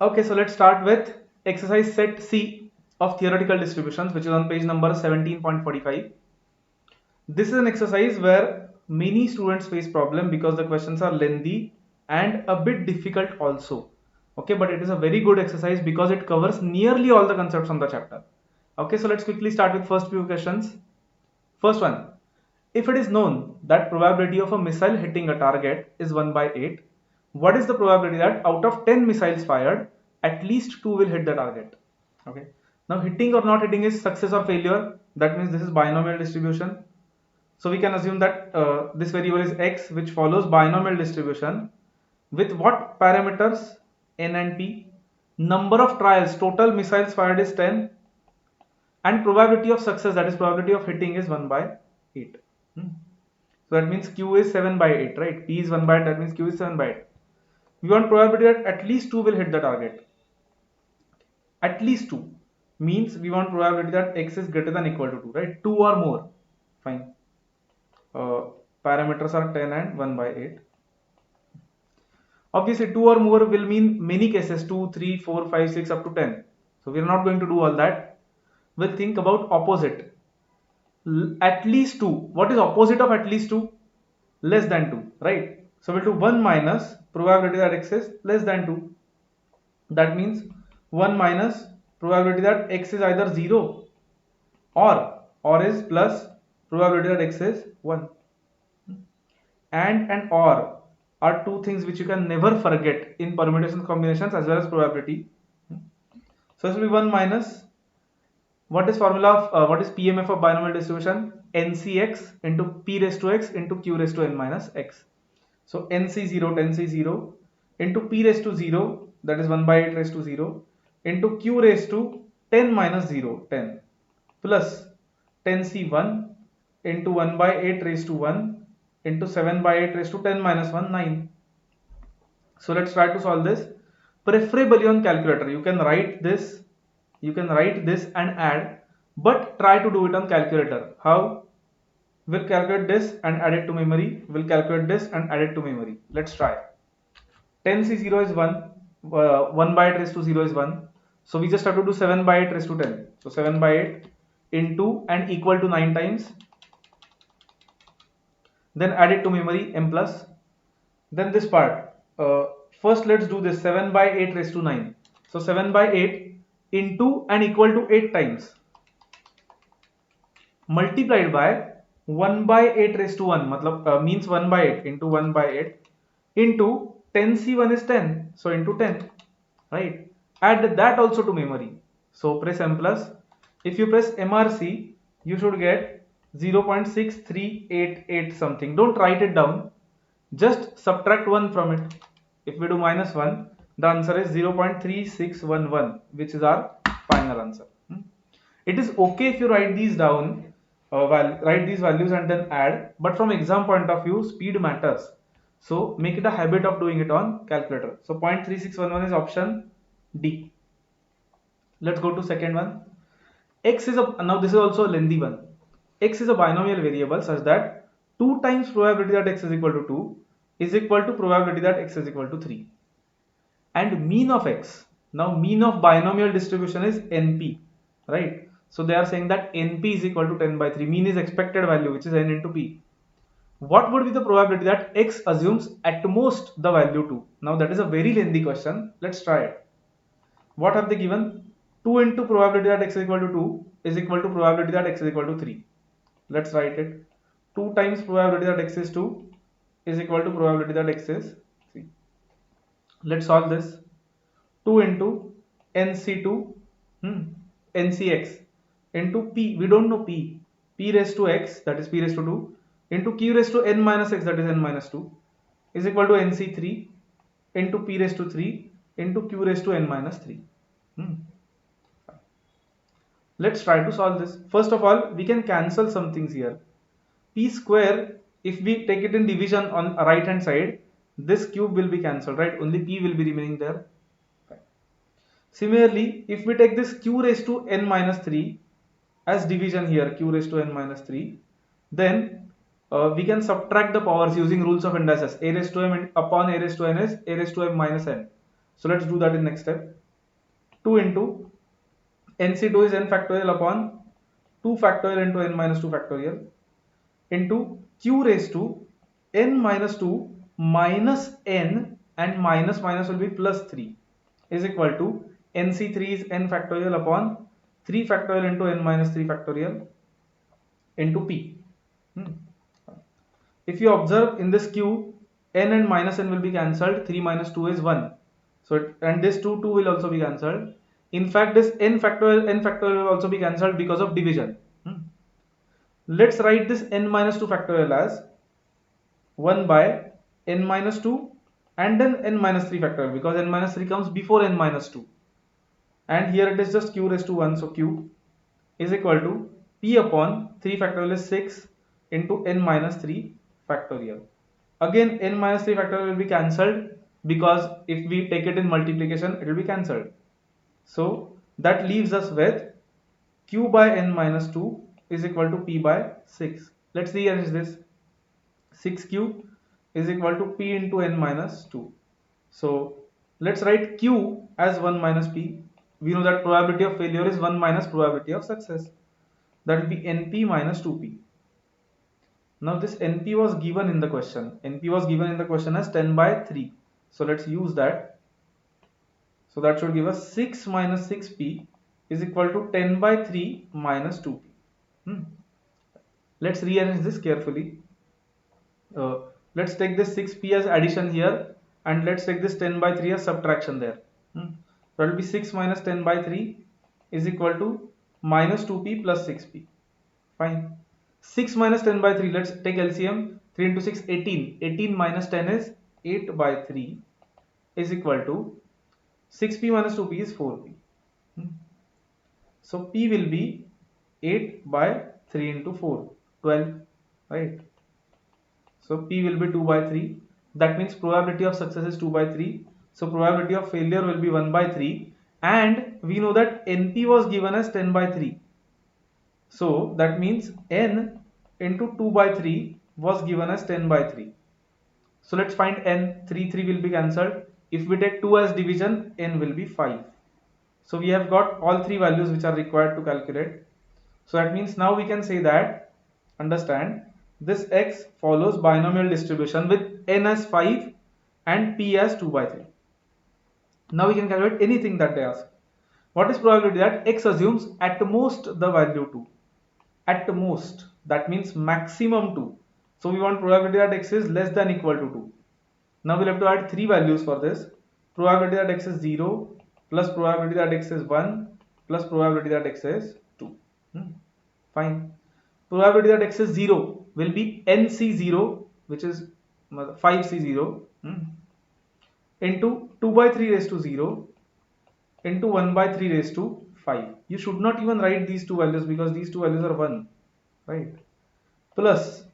Okay, so let's start with exercise set C of theoretical distributions, which is on page number 17.45. This is an exercise where many students face problem because the questions are lengthy and a bit difficult also. Okay, but it is a very good exercise because it covers nearly all the concepts on the chapter. Okay, so let's quickly start with first few questions. First one, if it is known that probability of a missile hitting a target is 1 by 8, what is the probability that out of 10 missiles fired, at least 2 will hit the target? Okay. Now hitting or not hitting is success or failure. That means this is binomial distribution. So we can assume that this variable is x, which follows binomial distribution with what parameters? N and P. Number of trials, total missiles fired is 10, and probability of success, that is probability of hitting, is 1 by 8. So that means Q is 7 by 8, right? P is 1 by 8, that means Q is 7 by 8. We want probability that at least 2 will hit the target. At least 2 means we want probability that x is greater than equal to 2, right? 2 or more. Fine. Parameters are 10 and 1 by 8. Obviously 2 or more will mean many cases, 2, 3, 4, 5, 6 up to 10. So we are not going to do all that. We'll think about opposite. At least 2. What is opposite of at least 2? Less than 2, right? So we'll do 1 minus probability that x is less than 2. That means 1 minus probability that x is either 0 or is plus probability that x is 1. And or are two things which you can never forget in permutations, combinations, as well as probability. So this will be 1 minus, what is formula of what is PMF of binomial distribution? NCx into p raised to x into q raised to n minus x. So NC0 10C0 into p raised to 0, that is 1 by 8 raised to 0, into q raised to 10 minus 0, 10, plus 10C1 into 1 by 8 raised to 1 into 7 by 8 raised to 10 minus 1, 9. So let's try to solve this. Preferably on calculator. You can write this and add, but try to do it on calculator. How? We'll calculate this and add it to memory. We'll calculate this and add it to memory. Let's try. 10C0 is 1. 1 by 8 raised to 0 is 1. So we just have to do 7 by 8 raised to 10. So 7 by 8 into and equal to 9 times. Then add it to memory, m plus. Then this part. First let's do this, 7 by 8 raised to 9. So 7 by 8 into and equal to 8 times, multiplied by 1 by 8 raised to 1, means 1 by 8 into 1 by 8 into 10C1 is 10, so into 10, right? Add that also to memory. So press m plus. If you press MRC, you should get 0.6388 something. Don't write it down, just subtract 1 from it. If we do minus 1, the answer is 0.3611, which is our final answer. It is okay if you write these down, write these values and then add, but from exam point of view, speed matters. So make it a habit of doing it on calculator. So 0.3611 is option D. Let's go to second one. X is now this is also a lengthy one. X is a binomial variable such that 2 times probability that x is equal to 2 is equal to probability that x is equal to 3. And mean of x, now mean of binomial distribution is NP, right? So they are saying that NP is equal to 10 by 3. Mean is expected value, which is n into p. What would be the probability that x assumes at most the value 2? Now that is a very lengthy question. Let's try it. What have they given? 2 into probability that x is equal to 2 is equal to probability that x is equal to 3. Let's write it. 2 times probability that x is 2 is equal to probability that x is 3. Let's solve this. 2 into NC2 NCx into p, we don't know p raised to x, that is p raised to 2, into q raised to n minus x, that is n minus 2, is equal to NC3 into p raised to 3 into q raised to n minus 3. Let's try to solve this. First of all, we can cancel some things here. P square, if we take it in division on right hand side, this cube will be cancelled, right? Only p will be remaining there. Similarly, if we take this q raised to n minus 3 as division here, q raised to n minus 3, then we can subtract the powers using rules of indices. A raised to m upon a raised to n is a raised to m minus n. So let's do that in next step. 2 into NC2 is n factorial upon 2 factorial into n minus 2 factorial into q raised to n minus 2 minus n, and minus minus will be plus 3, is equal to NC3 is n factorial upon 3 factorial into n minus 3 factorial into p. If you observe in this q, n and minus n will be cancelled, 3 minus 2 is 1. So and this 2 will also be cancelled. In fact, this n factorial will also be cancelled because of division. Let's write this n minus 2 factorial as 1 by n minus 2 and then n minus 3 factorial, because n minus 3 comes before n minus 2. And here it is just q raised to 1, so q is equal to p upon 3 factorial is 6 into n minus 3 factorial. Again n minus 3 factorial will be cancelled, because if we take it in multiplication it will be cancelled. So that leaves us with q by n minus 2 is equal to p by 6. Let's rearrange this. 6q is equal to p into n minus 2. So let's write q as 1 minus p. We know that probability of failure is 1 minus probability of success. That will be np minus 2p. Now this np was given in the question. Np was given in the question as 10 by 3. So let's use that. So that should give us 6 minus 6p is equal to 10 by 3 minus 2p. Let's rearrange this carefully. Let's take this 6p as addition here, and let's take this 10 by 3 as subtraction there. That will be 6 minus 10 by 3 is equal to minus 2p plus 6p. Fine. 6 minus 10 by 3, let's take LCM. 3 into 6, 18. 18 minus 10 is 8 by 3 is equal to 6p minus 2p is 4p. So p will be 8 by 3 into 4, 12, right? So p will be 2 by 3. That means probability of success is 2 by 3. So probability of failure will be 1 by 3. And we know that NP was given as 10 by 3. So that means n into 2 by 3 was given as 10 by 3. So let's find n. 3 will be cancelled. If we take 2 as division, n will be 5. So we have got all 3 values which are required to calculate. So that means now we can say that, understand, this x follows binomial distribution with n as 5 and p as 2 by 3. Now we can calculate anything that they ask. What is probability that x assumes at most the value 2? At most, that means maximum 2. So we want probability that x is less than equal to 2. Now we'll have to add 3 values for this. Probability that x is 0 plus probability that x is 1 plus probability that x is 2. Fine. Probability that x is 0 will be nc0, which is 5c0 into 2 by 3 raised to 0 into 1 by 3 raised to 5. You should not even write these 2 values, because these 2 values are 1, right? Plus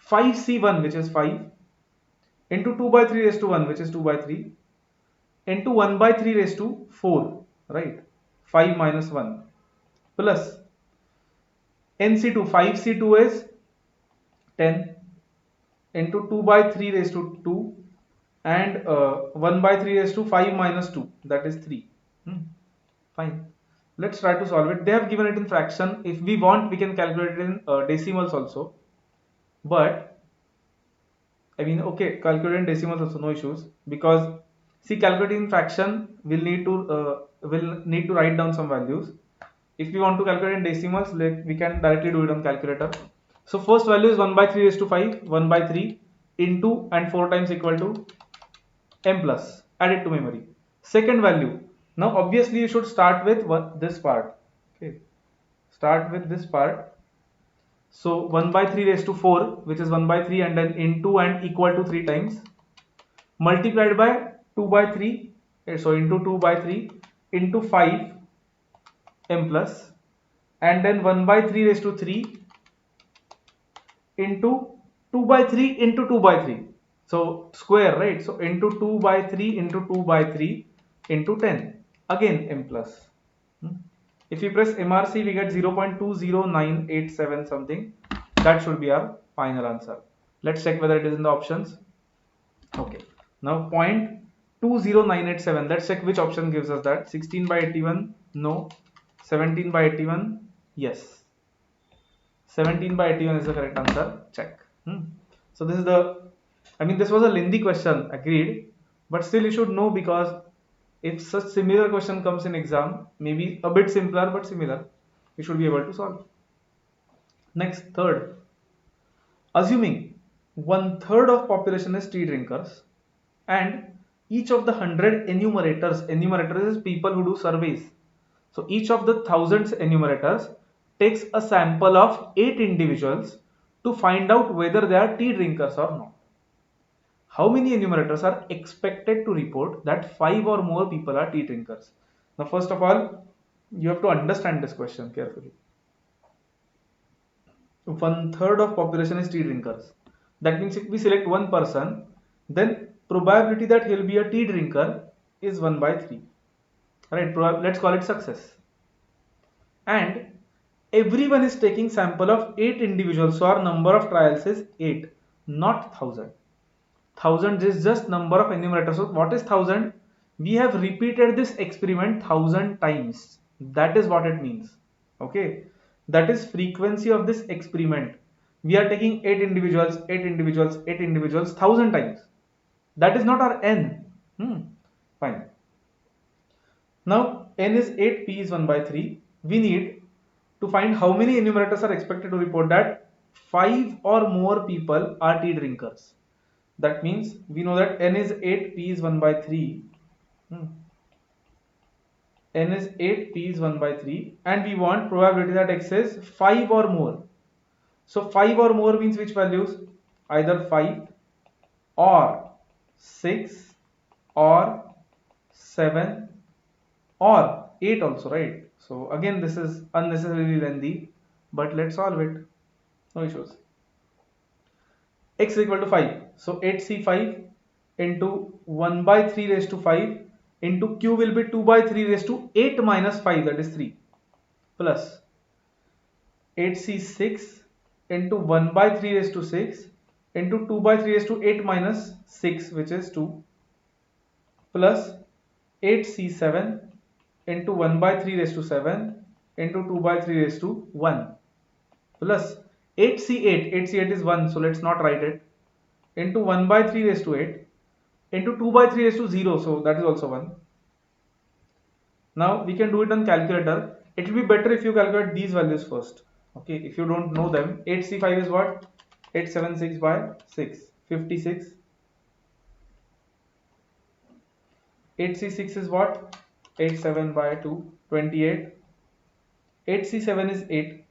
5c1, which is 5, into 2 by 3 raised to 1, which is 2 by 3, into 1 by 3 raised to 4, right? 5 minus 1, plus nc2, 5c2 is 10 into 2 by 3 raised to 2 and 1 by 3 raised to 5 minus 2, that is 3. Fine. Let's try to solve it. They have given it in fraction. If we want, we can calculate it in decimals also. But I mean, okay, calculate in decimals also, no issues. Because see, calculating in fraction, we'll need to write down some values. If we want to calculate in decimals, we can directly do it on calculator. So first value is 1 by 3 raised to 5, 1 by 3 into and 4 times equal to m plus. Add it to memory. Second value. Now obviously you should start with this part. Okay. Start with this part. So 1 by 3 raised to 4, which is 1 by 3, and then into and equal to 3 times, multiplied by 2 by 3, so into 2 by 3 into 5 m plus, and then 1 by 3 raised to 3 into 2 by 3 into 2 by 3. So square, right? So into 2 by 3 into 2 by 3 into 10. Again m plus. If we press MRC, we get 0.20987 something. That should be our final answer. Let's check whether it is in the options. Okay. Now 20987. Let's check which option gives us that. 16 by 81, no. 17 by 81, yes. 17 by 81 is the correct answer. Check. So this is this was a lengthy question, agreed, but still you should know, because if such similar question comes in exam, maybe a bit simpler but similar, you should be able to solve. Next, third, assuming 1/3 of population is tea drinkers, and each of the 100 enumerators is people who do surveys. So each of the thousands enumerators takes a sample of 8 individuals to find out whether they are tea drinkers or not. How many enumerators are expected to report that 5 or more people are tea drinkers? Now, first of all, you have to understand this question carefully. 1/3 of population is tea drinkers. That means if we select one person, then probability that he'll be a tea drinker is 1 by 3. Right? Let's call it success. And everyone is taking sample of 8 individuals, so our number of trials is 8, not 1000. 1000 is just number of enumerators. So what is 1000? We have repeated this experiment 1000 times. That is what it means. Okay, that is frequency of this experiment. We are taking 8 individuals, 8 individuals, 8 individuals 1000 times. That is not our n. Fine. Now n is 8, p is 1 by 3. We need to find how many enumerators are expected to report that 5 or more people are tea drinkers. That means we know that n is 8, p is 1 by 3. N is 8, p is 1 by 3, and we want probability that x is 5 or more. So 5 or more means which values? Either 5 or 6 or 7 or 8 also, right? So again, this is unnecessarily lengthy, but let's solve it. No issues. X is equal to 5. So 8c5 into 1 by 3 raised to 5 into q will be 2 by 3 raised to 8 minus 5, that is 3, plus 8c6 into 1 by 3 raised to 6 into 2 by 3 raised to 8 minus 6, which is 2, plus 8c7 into 1 by 3 raised to 7 into 2 by 3 raised to 1, plus 8c8, 8c8 is 1, so let's not write it, into 1 by 3 raised to 8 into 2 by 3 raised to 0, so that is also 1. Now we can do it on calculator. It will be better if you calculate these values first. Okay, if you don't know them, 8c5 is what? 876 by 6, 56. 8c6 is what? 87 by 2, 28. 8c7 is 8.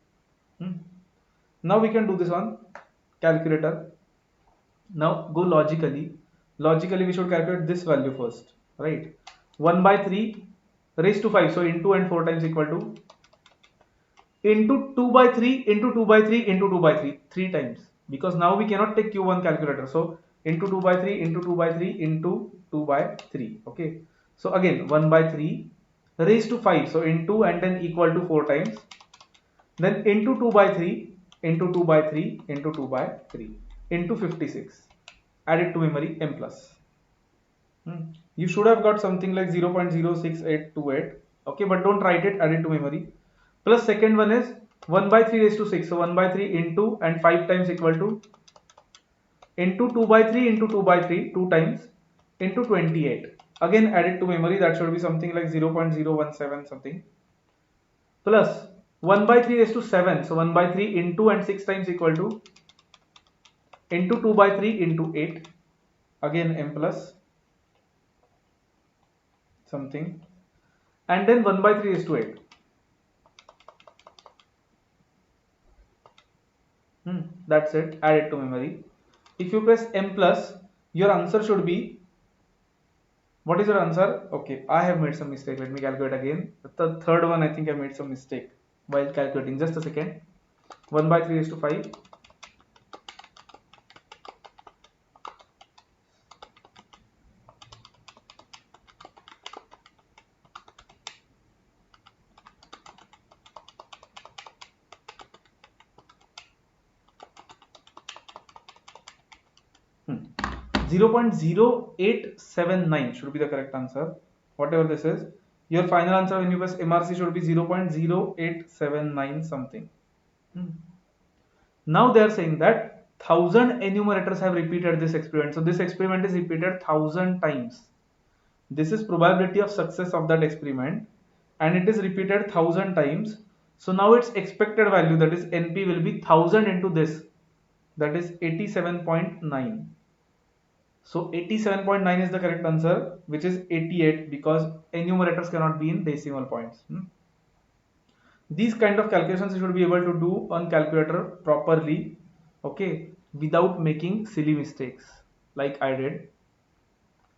Now we can do this on calculator. Now go logically. Logically we should calculate this value first, right? 1 by 3 raised to 5, so into and 4 times equal to into 2 by 3 into 2 by 3 into 2 by 3, 3 times, because now we cannot take q1 calculator, so into 2 by 3 into 2 by 3 into 2 by 3. Okay, so again 1 by 3 raised to 5, so into and then equal to 4 times, then into 2 by 3 into 2 by 3 into 2 by 3 into 56. Add it to memory, m plus. You should have got something like 0.06828. Okay, but don't write it, add it to memory. Plus second one is 1 by 3 raised to 6. So 1 by 3 into and 5 times equal to into 2 by 3 into 2 by 3 2 times into 28. Again add it to memory, that should be something like 0.017 something. Plus 1 by 3 raised to 7. So 1 by 3 into and 6 times equal to into 2 by 3 into 8. Again m plus something, and then 1 by 3 raised to 8. That's it, add it to memory. If you press m plus, your answer should be, what is your answer? Okay, I have made some mistake, let me calculate again. The third one, I think I made some mistake while calculating, just a second. 1 by 3 raised to 5. 0.0879 should be the correct answer. Whatever this is, your final answer when you press MRC should be 0.0879 something. Now they are saying that 1000 enumerators have repeated this experiment. So this experiment is repeated 1000 times. This is probability of success of that experiment, and it is repeated 1000 times. So now its expected value, that is NP, will be 1000 into this, that is 87.9. So 87.9 is the correct answer, which is 88, because enumerators cannot be in decimal points. These kind of calculations you should be able to do on calculator properly, okay, without making silly mistakes like I did.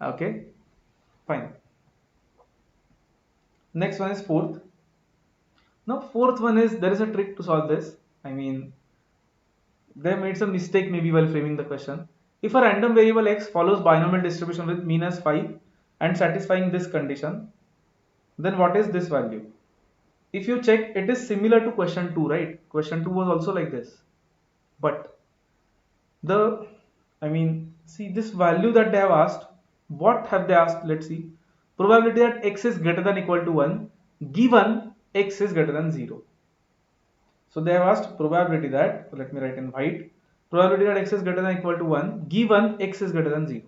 Okay, fine. Next one is fourth. Now fourth one is, there is a trick to solve this. I mean, they made some mistake maybe while framing the question. If a random variable x follows binomial distribution with mean as 5 and satisfying this condition, then what is this value? If you check, it is similar to question 2, right? Question 2 was also like this. But see this value that they have asked, what have they asked? Let's see. Probability that x is greater than equal to 1 given x is greater than 0. So they have asked probability that, let me write in white, probability that x is greater than equal to 1 given x is greater than 0.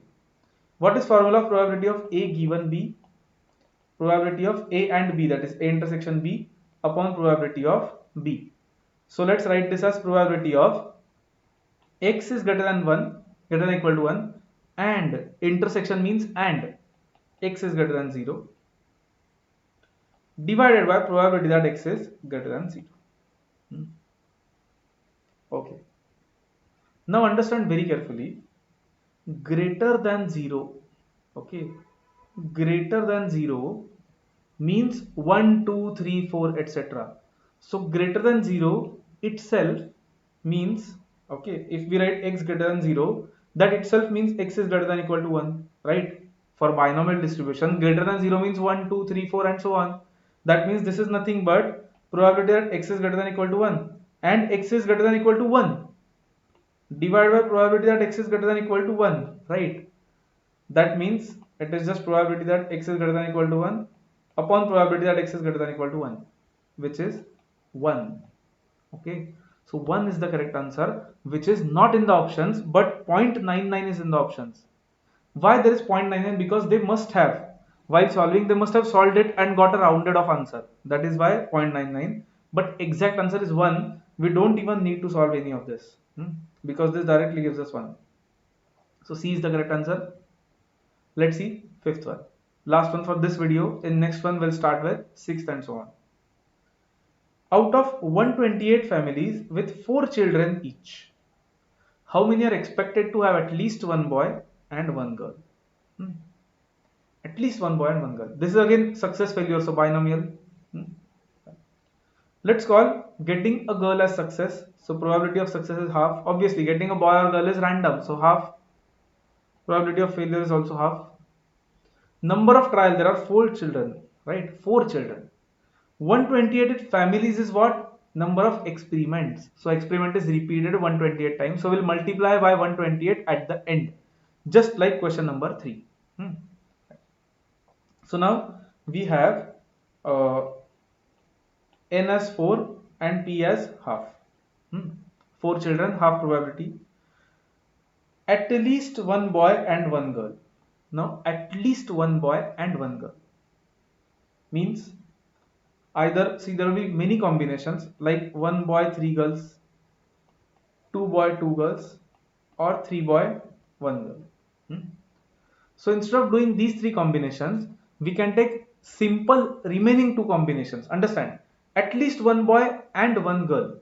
What is formula of probability of A given B? Probability of A and B, that is A intersection B upon probability of B. So let's write this as probability of x is greater than 1, greater than equal to 1, and intersection means and x is greater than 0, divided by probability that x is greater than 0. Okay. Now understand very carefully. Greater than 0. Okay. Greater than 0 means 1, 2, 3, 4, etc. So greater than 0 itself means, okay, if we write x greater than 0, that itself means x is greater than equal to 1, right? For binomial distribution, greater than 0 means 1, 2, 3, 4 and so on. That means this is nothing but probability that x is greater than equal to 1 and x is greater than equal to 1 divided by probability that x is greater than equal to 1, right? That means it is just probability that x is greater than equal to 1 upon probability that x is greater than equal to 1, which is 1. Okay, so 1 is the correct answer, which is not in the options, but 0.99 is in the options. Why there is 0.99? Because they must have, while solving, they must have solved it and got a rounded off answer. That is why 0.99. But exact answer is 1. We don't even need to solve any of this, because this directly gives us 1. So C is the correct answer. Let's see fifth one. Last one for this video. In next one we'll start with sixth and so on. Out of 128 families with 4 children each, how many are expected to have at least one boy and one girl? At least one boy and one girl. This is again success failure, so binomial. Let's call getting a girl as success. So probability of success is half. Obviously getting a boy or girl is random, so half. Probability of failure is also half. Number of trial, there are 4 children, right? 4 children. 128 families is what? Number of experiments. So experiment is repeated 128 times. So we'll multiply by 128 at the end, just like question number 3. So now we have n as 4 and p as half. 4 children, half probability. At least one boy and one girl. Now at least one boy and one girl means either, see, there will be many combinations like 1 boy 3 girls, 2 boy 2 girls, or 3 boy 1 girl. So instead of doing these 3 combinations, we can take simple remaining 2 combinations. Understand? At least one boy and one girl.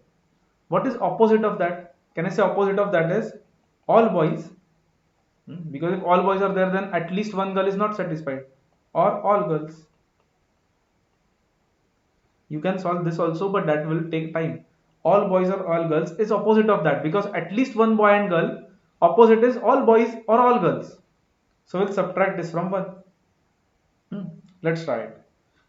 What is opposite of that? Can I say opposite of that is all boys? Because if all boys are there, then at least one girl is not satisfied, or all girls. You can solve this also, but that will take time. All boys or all girls is opposite of that, because at least one boy and girl, opposite is all boys or all girls. So we'll subtract this from 1. Let's try it.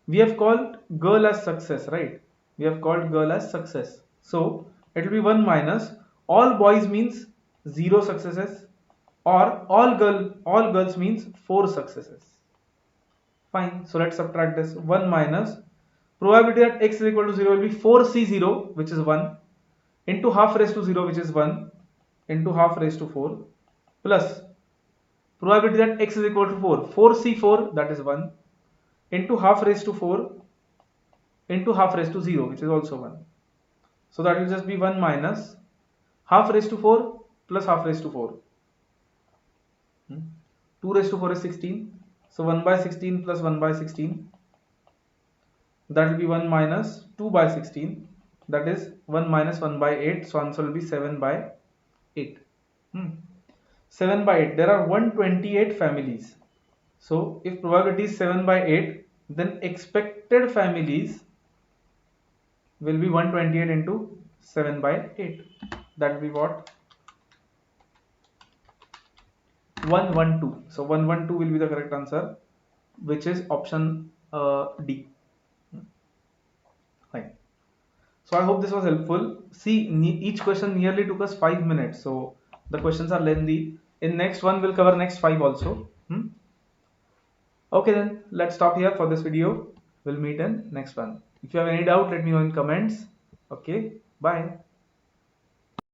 We have called girl as success, right? We have called girl as success. So it will be 1 minus all boys means 0 successes, or all girls means 4 successes. Fine. So let's subtract this. 1 minus probability that x is equal to 0 will be 4c0, which is 1, into half raised to 0, which is 1, into half raised to 4, plus probability that x is equal to 4, 4c4, that is 1, into half raised to 4, into half raised to 0, which is also 1. So that will just be 1 minus half raised to 4 plus half raised to 4. 2 raised to 4 is 16. So 1 by 16 plus 1 by 16. That will be 1 minus 2 by 16. That is 1 minus 1 by 8. So answer will be 7 by 8. 7 by 8. There are 128 families. So if probability is 7 by 8, then expected families will be 128 into 7 by 8. That will be what? 112. So 112 will be the correct answer, which is option D. Fine. So I hope this was helpful. See, each question nearly took us 5 minutes. So the questions are lengthy. In next one, we'll cover next 5 also. Okay then, let's stop here for this video. We'll meet in next one. If you have any doubt, let me know in comments. Okay, bye.